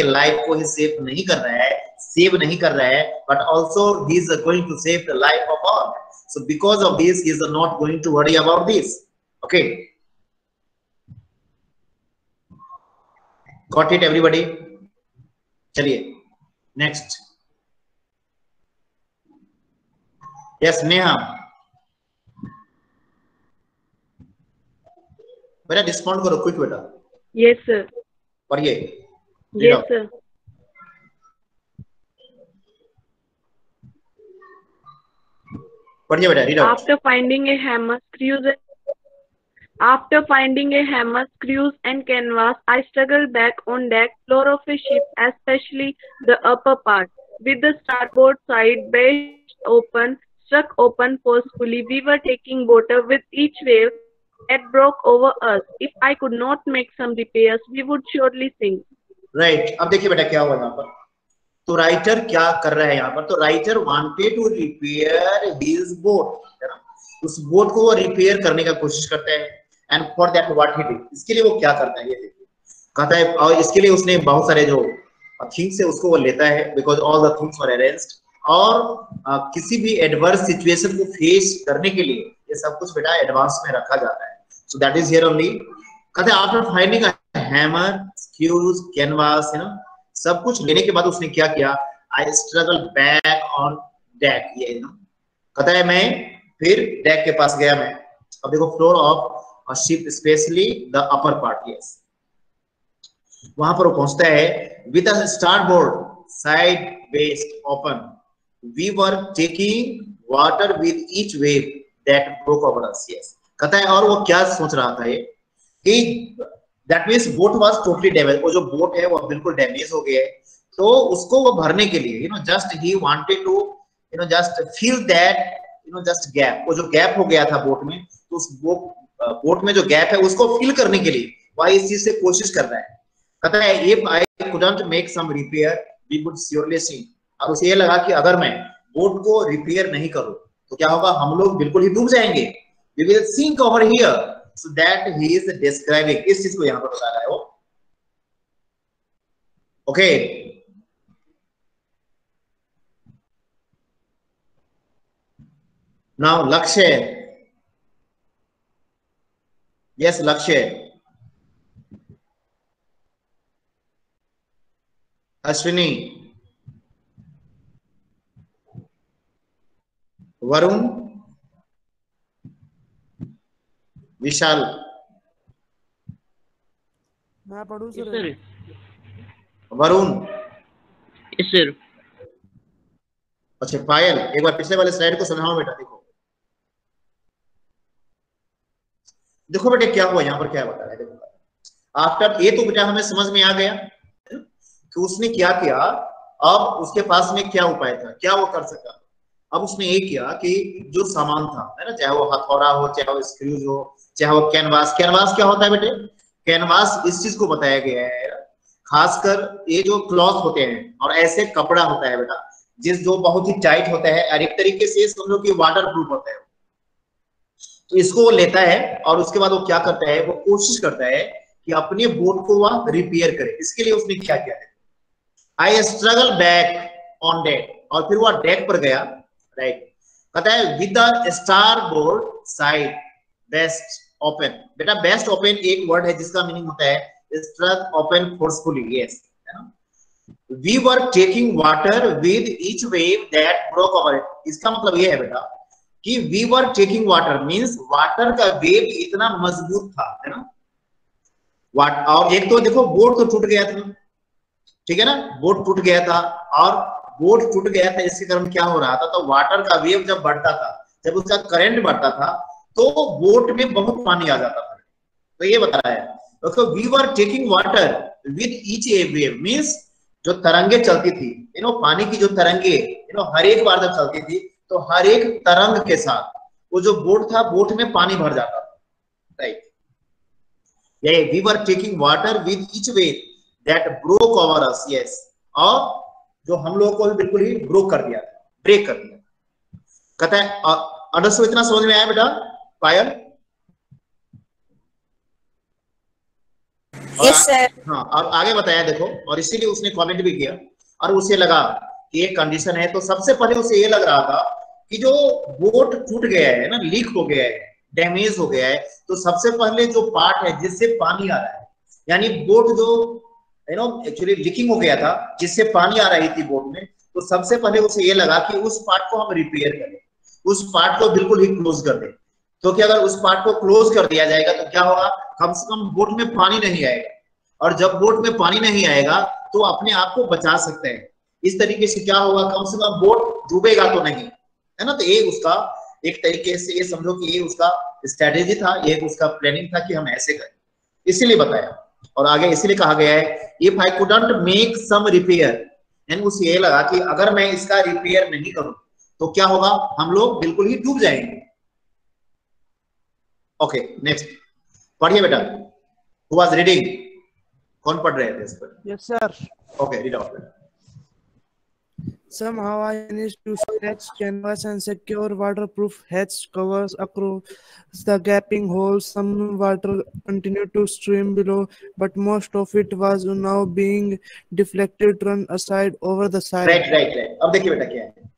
Life को ही save नहीं कर रहा है, but also he is going to save the life of all. So because of this he is not going to worry about this. Okay, got it everybody? चलिए next. Yes Neha, बेटा respond करो quick बेटा. Yes sir. पढ़िए. Yes sir. पढ़िए बेटा, read out. After finding a hammer, screws and canvas, I struggled back on deck floor of a ship, especially the upper part, with the starboard side struck open forcefully. We were taking water with each wave that broke over us. If I could not make some repairs, we would surely sink. Right. अब देखिए बेटा क्या हुआ यहाँ पर. तो writer क्या कर रहा है यहाँ पर? तो writer wanted to repair his boat, है ना. उस बोट को वो रिपेयर करने का कोशिश करता है. And for that what he did, इसके लिए वो क्या करता है ये देखिए. कहता है, और इसके लिए उसने बहुत सारे जो थिंग्स है उसको वो लेता है, because all the things were arranged. और किसी भी एडवर्स सिचुएशन को फेस करने के लिए ये सब कुछ बेटा एडवांस में रखा जाता है. So that is here only. कहते हैं after finding a hammer, screws, canvas, है ना, सब कुछ लेने के बाद उसने क्या किया? आई स्ट्रगल बैक ऑन डेक. ये ना कहता है मैं फिर डेक के पास गया मैं. अब देखो floor of a ship specially the upper part. Yes, वहां पर वो पहुंचता है. With a starboard side based open, we were taking water with each wave that broke over us. Yes, कहता है और वो क्या सोच रहा था ये कि that means boat was totally damage. वो जो बोट है वो बिल्कुल डैमेज हो गया है. तो उसको वो भरने के लिए जस्ट ही wanted to just fill that just gap. वो जो गैप हो गया था बोट में, तो उस बोट में जो गैप है उसको फिल करने के लिए वह इस चीज से कोशिश कर रहा है. कहता है if I couldn't make some repair we would surely sink. और उसे ये लगा कि अगर मैं बोट को रिपेयर नहीं करूं तो क्या होगा, हम लोग बिल्कुल ही डूब जाएंगे. We will sink over here. So that ही इज डिस्क्राइबिंग, इस चीज को यहां पर बता रहा है वो. ओके, नाउ लक्ष्य. यस लक्ष्य. अश्विनी, वरुण, विशाल. मैं पढ़ूं सर? वरुण. Yes sir. अच्छा पायल, एक बार पिछले वाले स्लाइड को समझाओ बेटा. देखो बेटे क्या हुआ यहाँ पर, क्या बता रहा है. देखो आफ्टर ये तो बेटा हमें समझ में आ गया कि उसने क्या किया. अब उसके पास में क्या उपाय था, क्या वो कर सका. अब उसने ये किया कि जो सामान था, है ना, चाहे वो हथौड़ा हो, चाहे वो स्क्रूज हो, चाहे वो कैनवास. कैनवास क्या होता है बेटे? कैनवास इस चीज को बताया गया है, खासकर ये जो क्लॉथ होते हैं और ऐसे कपड़ा होता है बेटा जो बहुत ही टाइट होता है और एक तरीके से समझो कि वाटर प्रूफ होता है. तो इसको वो लेता है और उसके बाद वो क्या करता है, वो कोशिश करता है कि अपने बोट को वह रिपेयर करे. इसके लिए उसने क्या किया है, I struggle back on deck. और फिर वह डेक पर गया. राइट, कहता है with the starboard side best open. बेटा बेस्ट ओपन एक वर्ड है जिसका मीनिंग होता है struck open forcefully. Yes, we were taking water with each wave that broke over it. इसका मतलब ये है बेटा कि we were taking water means water का वेव इतना मजबूत था, है ना. और एक तो देखो बोट तो टूट गया था, ठीक है ना, बोट टूट गया था. और बोट टूट गया था इसके कारण क्या हो रहा था, तो वाटर का वेव जब बढ़ता था, जब उसका करंट बढ़ता था तो बोट में बहुत पानी आ जाता था. तो ये बता रहा है तो we were taking water with each wave means जो तरंगे चलती थी, पानी की जो तरंगे हर एक बार जब चलती थी तो हर एक तरंग के साथ वो जो बोट था, बोट में पानी भर जाता था. राइट, ये we were taking water with each wave that broke over us. Yes, और जो हम लोगों को भी बिल्कुल ही ब्रोक कर दिया, ब्रेक कर दिया. कहता है अंडरस्टूड, इतना समझ में आया बेटा? पायल यस सर। हाँ, और आगे बताया देखो, और इसीलिए उसने कमेंट भी किया और उसे लगा कि ये कंडीशन है। तो सबसे पहले उसे ये लग रहा था कि जो बोट टूट गया है ना, लीक हो गया है, डैमेज हो गया है, तो सबसे पहले जो पार्ट है जिससे पानी आ रहा है, यानी बोट जो एक्चुअली लीकिंग हो गया था, जिससे पानी आ रही थी बोट में, तो सबसे पहले उसे ये लगा कि उस पार्ट को हम रिपेयर करें, उस पार्ट को बिल्कुल ही क्लोज कर दें। तो क्या अगर उस पार्ट को क्लोज कर दिया जाएगा तो क्या होगा, कम से कम बोट में पानी नहीं आएगा, और जब बोट में पानी नहीं आएगा तो अपने आप को बचा सकते हैं। इस तरीके से क्या होगा, कम से कम बोट डूबेगा तो नहीं, है ना। तो ये उसका एक तरीके से ये समझो कि ये उसका स्ट्रेटेजी था, ये उसका प्लानिंग था कि हम ऐसे करें, इसीलिए बताया। और आगे इसीलिए कहा गया है if I couldn't make some repair, यानी उसे ये लगा कि अगर मैं इसका रिपेयर नहीं करूं तो क्या होगा, हम लोग बिल्कुल ही डूब जाएंगे। ओके नेक्स्ट पढ़िए बेटा, हु वाज रीडिंग, कौन पढ़ रहे थे इस पर? Yes sir. Okay read out. Somehow I managed to stretch canvas and secure waterproof hatch covers across the gaping holes. Some water continued to stream below, but most of it was now being deflected, run aside over the side. Right right right. अब देखिए बेटा क्या है,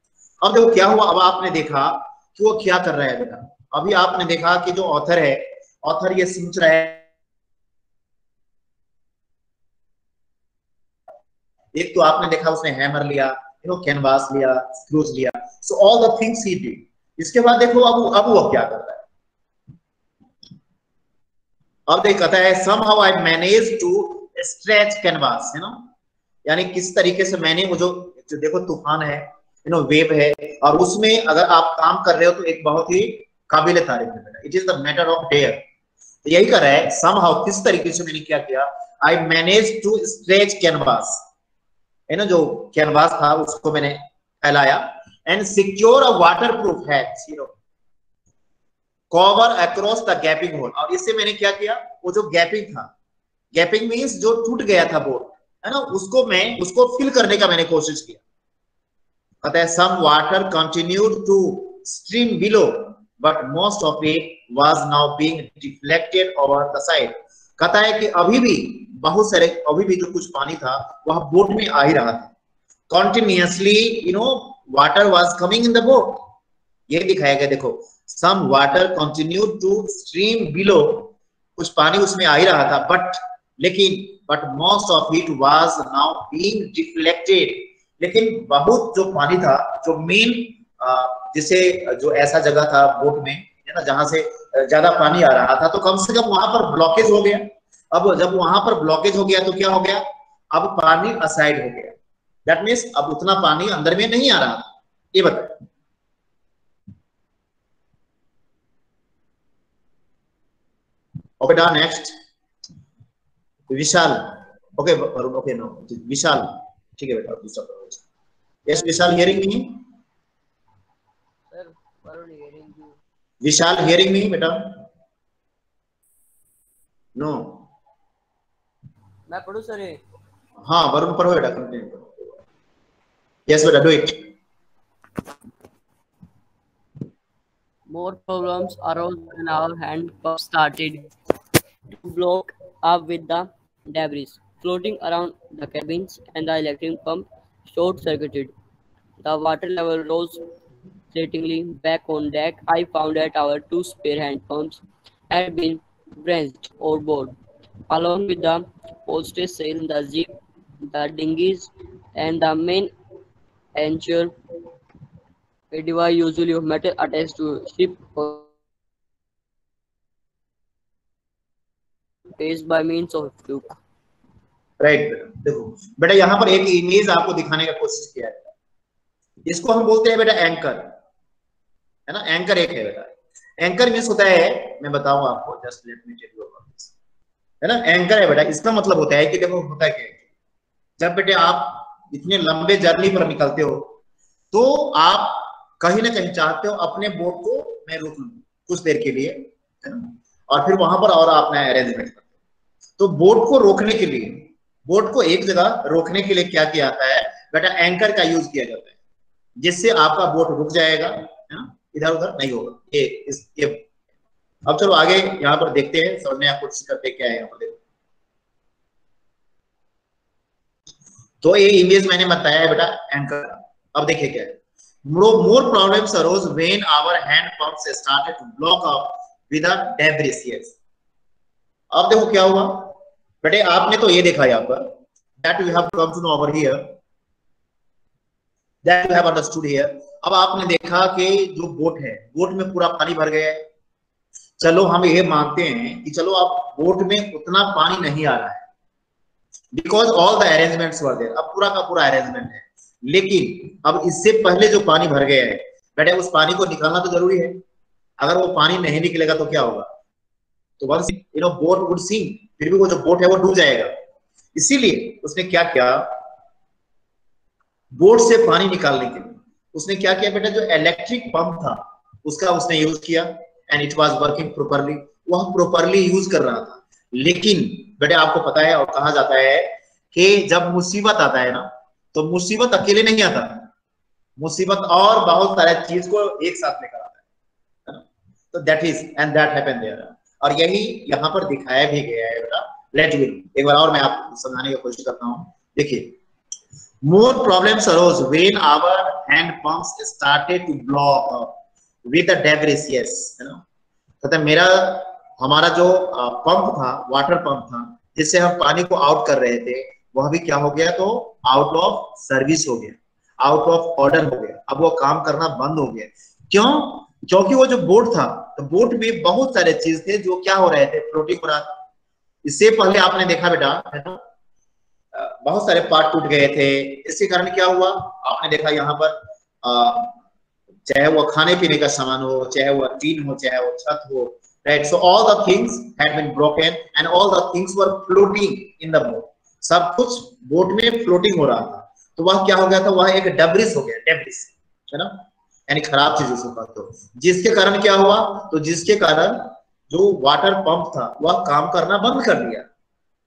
अब देखो क्या हुआ। अब आपने देखा कि वो क्या कर रहा है बेटा। अभी आपने देखा कि जो ऑथर है, ऑथर ये सोच रहा है, एक तो आपने देखा उसने हैमर लिया, कैनवास लिया, स्क्रूज लिया, सो all the things he did. इसके बाद देखो अब वो क्या करता है। अब देख कहता है somehow I managed to stretch canvas, है ना, यानी किस तरीके से मैंने वो जो देखो तूफान है, वेव है, और उसमें अगर आप काम कर रहे हो तो एक बहुत ही काबिल तारीफ है बेटा, it is the matter of dare. तो यही कर रहा है somehow, किस तरीके से मैंने क्या किया, I managed to stretch canvas, है ना, जो कैनवास था उसको मैंने फैलाया, and secure a waterproof hatch, cover across the gaping hole. और इससे मैंने क्या किया, वो जो गैपिंग था, गैपिंग मींस जो टूट गया था बोट, है ना, उसको फिल करने का मैंने कोशिश किया। कहता है some water continued to stream below but most of it was now being deflected over the side. कहता है कि अभी भी बहुत सारे, अभी भी जो कुछ पानी था वह बोट में आ ही रहा था। Continuously water was coming in the boat, ये दिखाया गया। देखो some water continued to stream below, कुछ पानी उसमें आ ही रहा था, but most of it was now being deflected. लेकिन बहुत जो पानी था, जो मेन जिसे जो ऐसा जगह था बोट में, है ना, जहां से ज्यादा पानी आ रहा था, तो कम से कम वहां पर ब्लॉकेज हो गया। अब जब वहां पर ब्लॉकेज हो गया तो क्या हो गया, अब पानी असाइड हो गया, दैट मीन्स अब उतना पानी अंदर में नहीं आ रहा था। ये बताए बेटा। नेक्स्ट विशाल। ओके ओके नो विशाल, ठीक है बेटा, दूसरा। Yes Vishal, hearing me? Sir Varun hearing you. Vishal hearing me बेटा? नो। मैं पढ़ूं सर? हाँ वरुण पढ़ो बेटा, कंटिन्यू करो। यस बेटा, do it. More problems arose when our hand pump started to block up with the debris floating around the cabins, and the electric pump short-circuited. The water level rose threateningly. Back on deck, I found that our two spare hand pumps had been wrenched overboard, along with the hostess sail, the jib, the dinghies, and the main anchor, a device usually of metal attached to ship placed by means of fluke. Right. देखो बेटा यहाँ पर एक image आपको दिखाने का कोशिश किया है, इसको हम बोलते हैं बेटा एंकर, है ना। एंकर एक है बेटा। एंकर मीन्स होता है, मैं बताऊं आपको, just let me tell you about this, है ना। एंकर है बेटा, इसका मतलब होता है कि देखो होता है क्या, जब बेटे आप इतने लंबे जर्नी पर निकलते हो तो आप कहीं ना कहीं चाहते हो अपने बोट को मैं रोक लूं कुछ देर के लिए, है ना, और फिर वहां पर और अपना अरेंजमेंट करते हो। तो बोट को रोकने के लिए, बोट को एक जगह रोकने के लिए क्या किया जाता है बेटा, एंकर का यूज किया जाता है, जिससे आपका बोट रुक जाएगा, है ना, इधर उधर नहीं होगा। ये अब चलो आगे यहाँ पर देखते हैं, समझने आप कोशिश करते हैं क्या है यहाँ पर। देखो तो ये इमेज मैंने बताया है बेटा एंकर का। अब देखिए क्या है, more problems arose when our hand pumps started to block up with a debris. Yes, अब देखो क्या हुआ बेटे, आपने तो ये देखा यहाँ पर that you have come to know over here, that you have understood here. अब आपने देखा कि जो बोट है, बोट में पूरा पानी भर गया है। चलो हम ये मानते हैं कि चलो अब बोट में उतना पानी नहीं आ रहा है, because all the arrangements were there, अब पूरा का पूरा अरेंजमेंट है। लेकिन अब इससे पहले जो पानी भर गया है बेटे, उस पानी को निकालना तो जरूरी है। अगर वो पानी नहीं निकलेगा तो क्या होगा, तो once you know boat would sink, फिर भी वो जो बोट है वो डूब जाएगा। इसीलिए उसने क्या किया, बोट से पानी निकालने के लिए उसने क्या किया बेटा, जो इलेक्ट्रिक पंप था उसका उसने यूज किया and it was working properly, वह प्रॉपर्ली यूज कर रहा था। लेकिन बेटे आपको पता है और कहा जाता है कि जब मुसीबत आता है ना, तो मुसीबत अकेले नहीं आता, मुसीबत और बहुत सारे चीज को एक साथ लेकर आता है ना? तो that is and that happened there, और यही यहाँ पर दिखाया भी गया है बेटा। लेट मी एक बार और मैं आपको समझाने की कोशिश करता हूँ। देखिए, more problems arose when our hand pumps started to block with the debris. Yes, you know, तो मेरा हमारा जो पंप था, वाटर पंप था, जिससे हम पानी को आउट कर रहे थे, वह भी क्या हो गया, तो आउट ऑफ सर्विस हो गया, आउट ऑफ ऑर्डर हो गया। अब वो काम करना बंद हो गया। क्यों? क्योंकि वो जो बोट था, तो बोट में बहुत सारे चीज थे जो क्या हो रहे थे, फ्लोटिंग हो रहा था। इससे पहले आपने देखा बेटा है ना, बहुत सारे पार्ट टूट गए थे। इसके कारण क्या हुआ, आपने देखा यहाँ पर चाहे वो खाने पीने का सामान हो, चाहे वो टीन हो, चाहे वो छत हो, right. So all the things had been broken and all the things were floating in the boat. सब कुछ बोट में फ्लोटिंग हो रहा था। तो वह क्या हो गया था, वह एक डेब्रिस हो गया, डेब्रिस है ना, यानी खराब चीजों से। तो जिसके कारण क्या हुआ, तो जिसके कारण जो वाटर पंप था वह काम करना बंद कर दिया।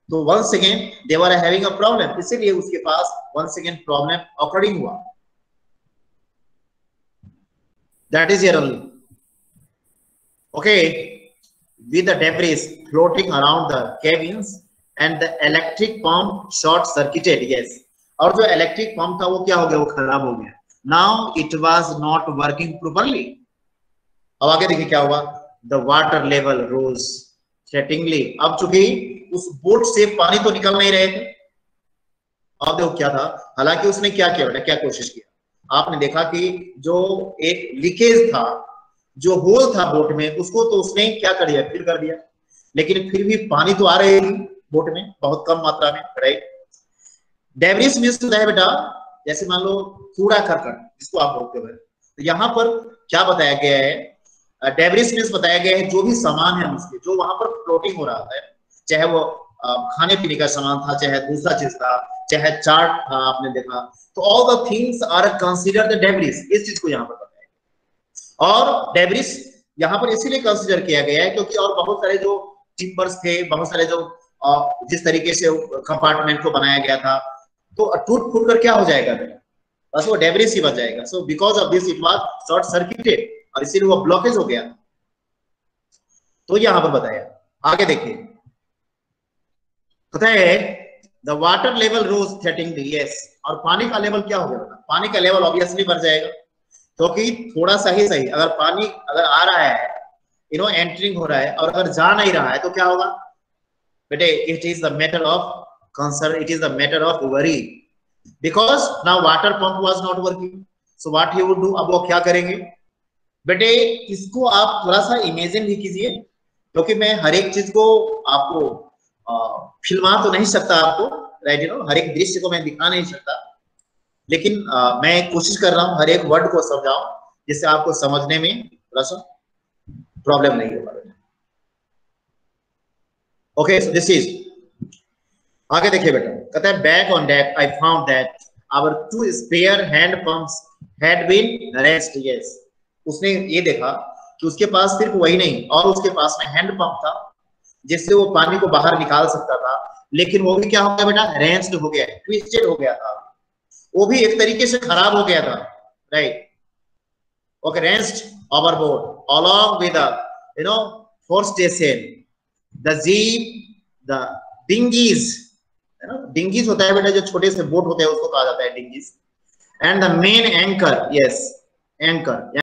तो once again they were having a problem, इसीलिए उसके पास once again problem occurring हुआ। That is here only. Okay, with the debris floating around the cabins and the electric pump short circuited. Yes, और जो इलेक्ट्रिक पंप था वो क्या हो गया, वो खराब हो गया। Now it was not working properly. अब आगे देखिए क्या हुआ, the water level rose threateningly. अब चूंकि उस बोट से पानी तो निकल नहीं रहे थे, अब देखो क्या था, हालांकि उसने क्या किया बेटा, क्या कोशिश किया, आपने देखा कि जो एक लीकेज था, जो होल था बोट में, उसको तो उसने क्या कर दिया, फिल कर दिया। लेकिन फिर भी पानी तो आ रहे थी बोट में, बहुत कम मात्रा में, राइट। डेब्रिस मींस होता है बेटा, जैसे मान लो कूड़ा करकट जिसको आप बोलते हो। तो यहाँ पर क्या बताया गया है, डेब्रिस मींस बताया गया है जो भी सामान है उसके, जो वहां पर फ्लोटिंग हो रहा है, चाहे वो खाने पीने का सामान था, चाहे दूसरा चीज था, चाहे चार्ट था, आपने देखा। तो all the things are considered the debris, इस चीज को यहाँ पर बताया गया। और डेब्रिस यहाँ पर इसीलिए कंसीडर किया गया है क्योंकि और बहुत सारे जो टिम्बर्स थे, बहुत सारे जो जिस तरीके से कंपार्टमेंट को बनाया गया था, तो टूट फूट कर क्या हो जाएगा बेटा, बस वो डेब्रिस ही बच जाएगा। सो because of this it was short circuited, और इसीलिए वो ब्लॉकेज हो गया। तो यहाँ पर बताया, आगे देखिए पता है, the water level rose threateningly. Yes, और पानी का लेवल क्या हो गया, पानी का लेवल ऑब्वियसली बढ़ जाएगा, क्योंकि थोड़ा सा ही सही अगर पानी अगर आ रहा है, यू नो एंटरिंग हो रहा है, और अगर जा नहीं रहा है तो क्या होगा बेटे, it is the matter of concern, it is the matter of worry, because now water pump was not working. So what he would do, अब वो क्या करेंगे बेटे, इसको आप थोड़ा सा इमेजिन भी कीजिए, क्योंकि मैं हर एक चीज को आपको फिल्मा तो नहीं सकता आपको, राइट, यू नो हर एक दृश्य को मैं दिखा नहीं सकता, लेकिन मैं कोशिश कर रहा हूँ हर एक वर्ड को समझाऊं, जिससे आपको समझने में थोड़ा सा प्रॉब्लम नहीं होगा। ओके, सो दिस इज, आगे देखिए बेटा, कहता है back on deck I found that our 2 spare hand pumps had been rest. Yes, उसने ये देखा कि उसके पास सिर्फ वही नहीं, और उसके पास में हैंड पंप था जिससे वो पानी को बाहर निकाल सकता था, लेकिन वो भी क्या हो गया बेटा, रेंस्ड हो गया, ट्विस्टेड हो गया था, वो भी एक तरीके से खराब हो गया था, right. Okay, rinsed overboard along with the, you know, force station, the jeep, the dinghies, है ना। डिंगीज होता है बेटा जो छोटे से बोट होते हैं उसको कहा जाता है dinghies. And the main anchor, yes anchor